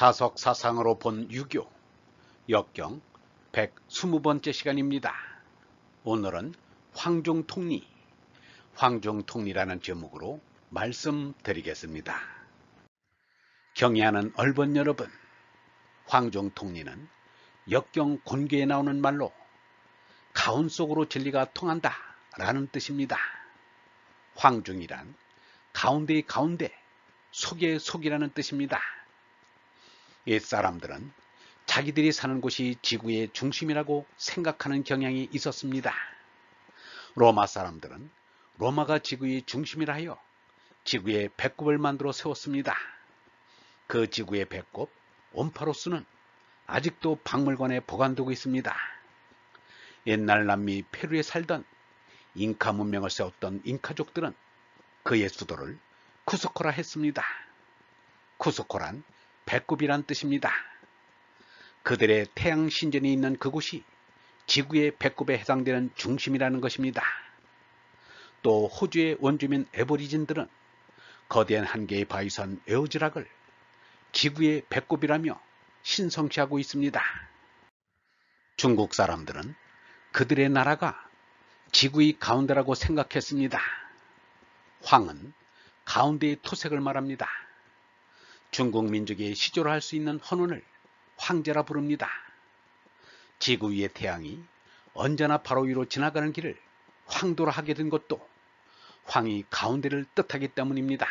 다석사상으로 본 유교, 역경 120번째 시간입니다. 오늘은 황중통리, 황중통리라는 제목으로 말씀드리겠습니다. 경애하는 얼번 여러분, 황중통리는 역경 곤괴에 나오는 말로 가운 속으로 진리가 통한다 라는 뜻입니다. 황중이란 가운데의 가운데, 속의 속이라는 뜻입니다. 옛사람들은 자기들이 사는 곳이 지구의 중심이라고 생각하는 경향이 있었습니다. 로마 사람들은 로마가 지구의 중심이라 하여 지구의 배꼽을 만들어 세웠습니다. 그 지구의 배꼽 온파로스는 아직도 박물관에 보관되고 있습니다. 옛날 남미 페루에 살던 잉카 문명을 세웠던 잉카족들은 그의 수도를 쿠스코라 했습니다. 쿠스코란 배꼽이란 뜻입니다. 그들의 태양 신전이 있는 그곳이 지구의 배꼽에 해당되는 중심이라는 것입니다. 또 호주의 원주민 애보리진들은 거대한 한 개의 바위산 에오즈락을 지구의 배꼽이라며 신성시하고 있습니다. 중국 사람들은 그들의 나라가 지구의 가운데라고 생각했습니다. 황은 가운데의 토색을 말합니다. 중국 민족의 시조를 할 수 있는 헌원을 황제라 부릅니다. 지구 위의 태양이 언제나 바로 위로 지나가는 길을 황도라 하게 된 것도 황이 가운데를 뜻하기 때문입니다.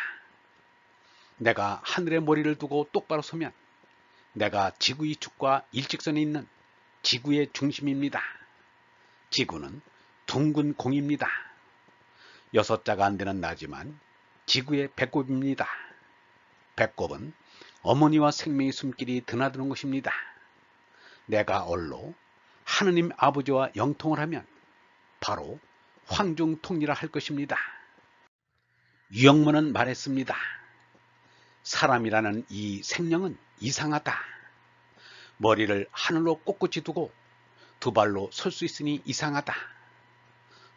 내가 하늘에 머리를 두고 똑바로 서면 내가 지구의 축과 일직선에 있는 지구의 중심입니다. 지구는 둥근 공입니다. 6자가 안 되는 나지만 지구의 배꼽입니다. 배꼽은 어머니와 생명의 숨길이 드나드는 것입니다. 내가 얼로 하느님 아버지와 영통을 하면 바로 황중통리라 할 것입니다. 유영문은 말했습니다. 사람이라는 이 생명은 이상하다. 머리를 하늘로 꼿꼿이 두고 두 발로 설 수 있으니 이상하다.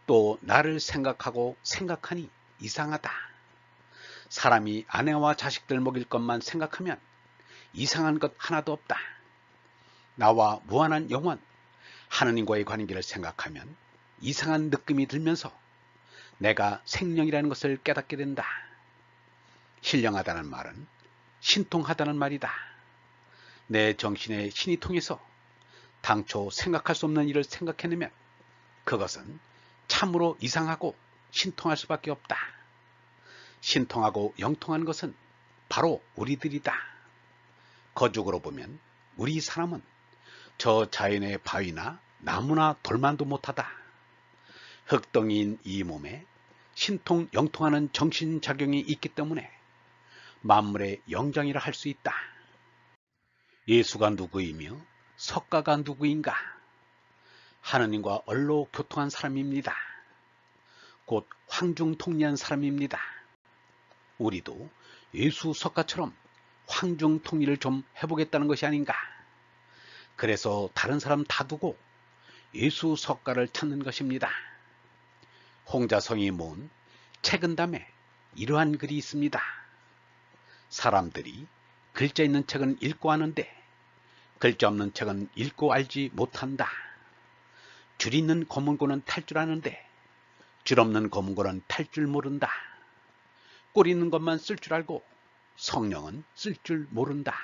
또 나를 생각하고 생각하니 이상하다. 사람이 아내와 자식들 먹일 것만 생각하면 이상한 것 하나도 없다. 나와 무한한 영원, 하느님과의 관계를 생각하면 이상한 느낌이 들면서 내가 생명이라는 것을 깨닫게 된다. 신령하다는 말은 신통하다는 말이다. 내 정신에 신이 통해서 당초 생각할 수 없는 일을 생각해내면 그것은 참으로 이상하고 신통할 수밖에 없다. 신통하고 영통한 것은 바로 우리들이다. 거죽으로 보면 우리 사람은 저 자연의 바위나 나무나 돌만도 못하다. 흙덩이인 이 몸에 신통 영통하는 정신작용이 있기 때문에 만물의 영장이라 할 수 있다. 예수가 누구이며 석가가 누구인가? 하느님과 얼로 교통한 사람입니다. 곧 황중통리한 사람입니다. 우리도 예수 석가처럼 황중통리를 좀 해보겠다는 것이 아닌가. 그래서 다른 사람 다 두고 예수 석가를 찾는 것입니다. 홍자성이 모은 책은담에 이러한 글이 있습니다. 사람들이 글자 있는 책은 읽고 아는데 글자 없는 책은 읽고 알지 못한다. 줄 있는 검은고는 탈 줄 아는데 줄 없는 검은고는 탈 줄 모른다. 꼴 있는 것만 쓸 줄 알고 성령은 쓸 줄 모른다.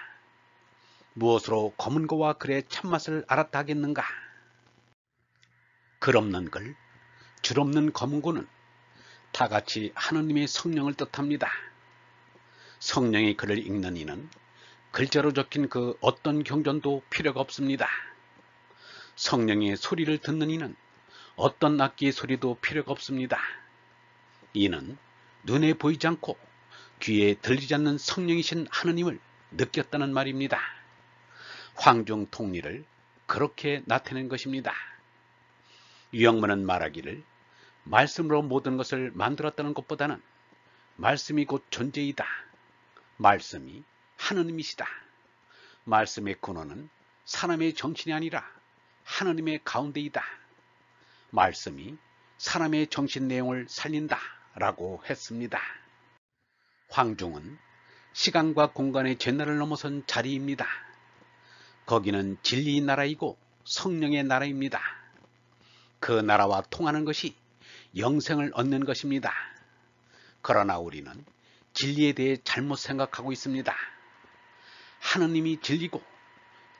무엇으로 검은고와 글의 참맛을 알았다 하겠는가? 글 없는 글, 줄 없는 검은고는 다 같이 하느님의 성령을 뜻합니다. 성령의 글을 읽는 이는 글자로 적힌 그 어떤 경전도 필요가 없습니다. 성령의 소리를 듣는 이는 어떤 악기의 소리도 필요가 없습니다. 이는 눈에 보이지 않고 귀에 들리지 않는 성령이신 하느님을 느꼈다는 말입니다. 황중통리를 그렇게 나타낸 것입니다. 유영문은 말하기를 말씀으로 모든 것을 만들었다는 것보다는 말씀이 곧 존재이다. 말씀이 하느님이시다. 말씀의 근원은 사람의 정신이 아니라 하느님의 가운데이다. 말씀이 사람의 정신 내용을 살린다 라고 했습니다. 황중은 시간과 공간의 죄날을 넘어선 자리입니다. 거기는 진리의 나라이고 성령의 나라입니다. 그 나라와 통하는 것이 영생을 얻는 것입니다. 그러나 우리는 진리에 대해 잘못 생각하고 있습니다. 하느님이 진리고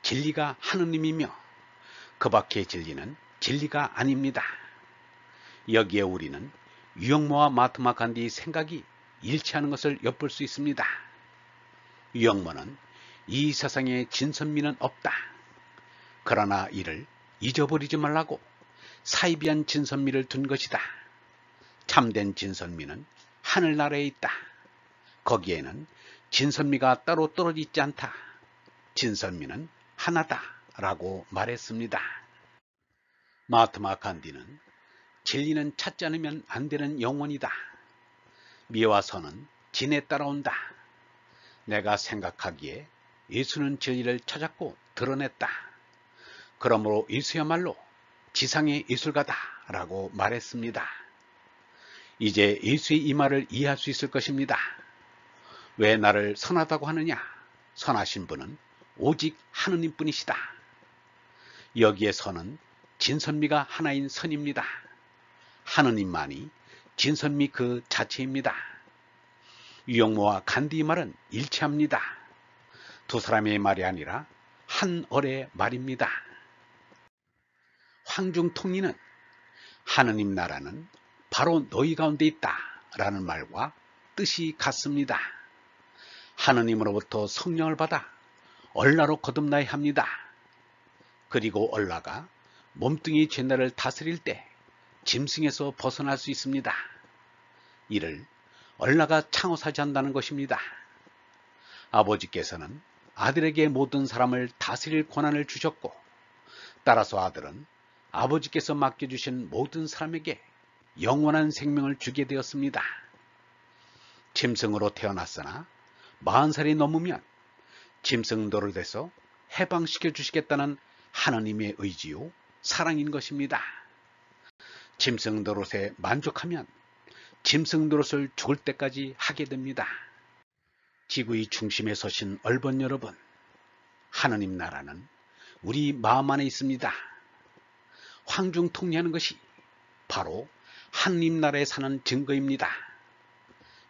진리가 하느님이며 그 밖의 진리는 진리가 아닙니다. 여기에 우리는 유영모와 마하트마 간디의 생각이 일치하는 것을 엿볼 수 있습니다. 유영모는 이 세상에 진선미는 없다. 그러나 이를 잊어버리지 말라고 사이비한 진선미를 둔 것이다. 참된 진선미는 하늘나라에 있다. 거기에는 진선미가 따로 떨어져 있지 않다. 진선미는 하나다 라고 말했습니다. 마하트마 간디는 진리는 찾지 않으면 안 되는 영혼이다. 미와 선은 진에 따라온다. 내가 생각하기에 예수는 진리를 찾았고 드러냈다. 그러므로 예수야말로 지상의 예술가다 라고 말했습니다. 이제 예수의 이 말을 이해할 수 있을 것입니다. 왜 나를 선하다고 하느냐? 선하신 분은 오직 하느님뿐이시다. 여기에 선은 진선미가 하나인 선입니다. 하느님만이 진선미 그 자체입니다. 유영모와 간디의 말은 일치합니다. 두 사람의 말이 아니라 한 얼의 말입니다. 황중통리는 하느님 나라는 바로 너희 가운데 있다 라는 말과 뜻이 같습니다. 하느님으로부터 성령을 받아 얼라로 거듭나야 합니다. 그리고 얼라가 몸뚱이 죄날을 다스릴 때 짐승에서 벗어날 수 있습니다. 이를 얼라가 창호사지 한다는 것입니다. 아버지께서는 아들에게 모든 사람을 다스릴 권한을 주셨고 따라서 아들은 아버지께서 맡겨주신 모든 사람에게 영원한 생명을 주게 되었습니다. 짐승으로 태어났으나 40살이 넘으면 짐승 노릇에서 해방시켜 주시겠다는 하나님의 의지요 사랑인 것입니다. 짐승 노릇에 만족하면 짐승 노릇을 죽을 때까지 하게 됩니다. 지구의 중심에 서신 얼번 여러분, 하느님 나라는 우리 마음 안에 있습니다. 황중통리하는 것이 바로 하느님 나라에 사는 증거입니다.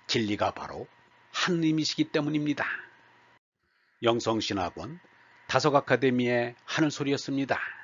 진리가 바로 하느님이시기 때문입니다. 영성신학원 다석아카데미의 하늘소리였습니다.